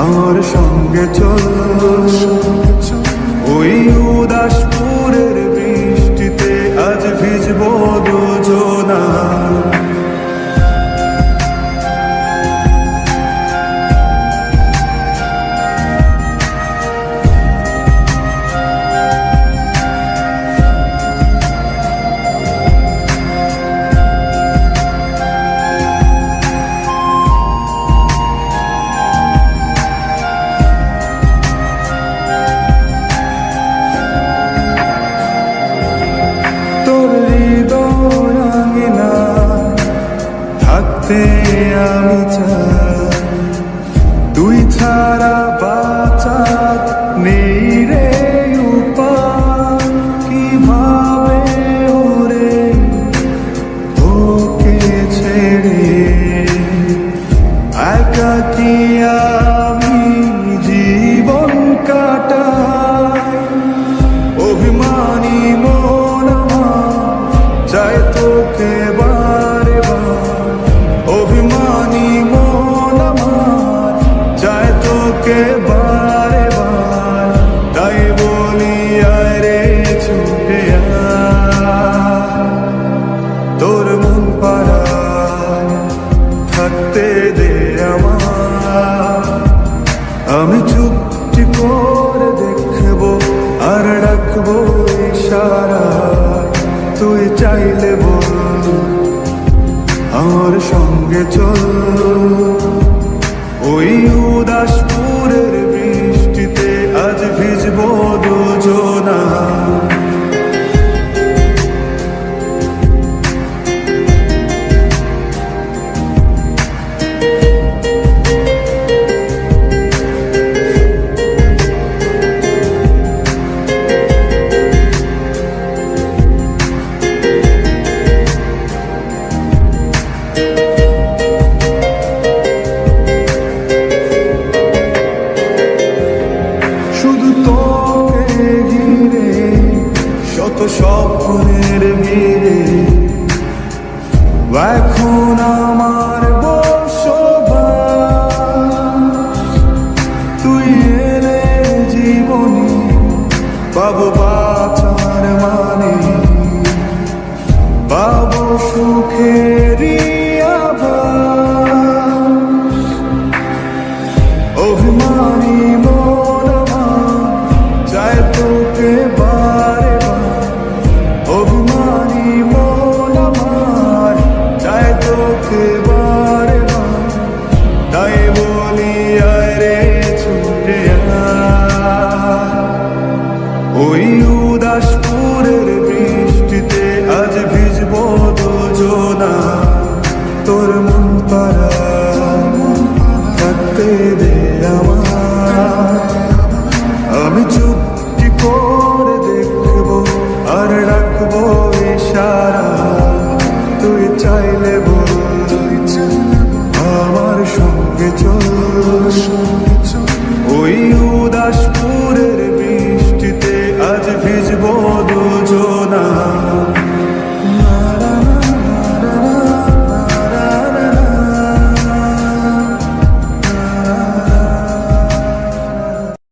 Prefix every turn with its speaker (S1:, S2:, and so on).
S1: আমার সঙ্গে চল ওই উদাসপুরের বৃষ্টিতে আজ ভিজবো দুজনা। আমি চাই তুই ছাড়া বাঁচার নেই রে উপায়। কিভাবে ওরে তোকে ছেড়ে একাকী আমি জীবন কাটাই। অভিমানী মন আমার চায় তোকে বারে বার, অভিমানী মন আমার চায় তোকে বারে বার। তাই বলি আয় রে ছুটে আয়, তোর মন পাড়ায় থাকতে দে আমার। আমি চুপটি করে দেখবো আর রাখবো ইশারা, তুই চাইলে বল আমার সঙ্গে চল ওই উদাসপুরের বৃষ্টিতে আজ ভিজবো দুজনা। শত স্বপ্নের ভিড়ে এখন আমার বসবাস। তুই এলে জীবনে পাবো বাঁচার মানে, পাবো সুখেরই আভাস। অভিমানী মন আমার চায় তোকে বারে বার, অভিমানী মন আমার চায় তোকে বারে বার। তাই বলি আয় রে ছুটে আয়, ওই উদাসপুরের বৃষ্টিতে আজ ভিজবো দুজনা। তোর মন পাড়ায় থাকতে দে আমার, আমি চুপটি করে দেখবো আর রাখবো ইশারা, তুই চাইলে বল আমার সঙ্গে চল ওই উদাস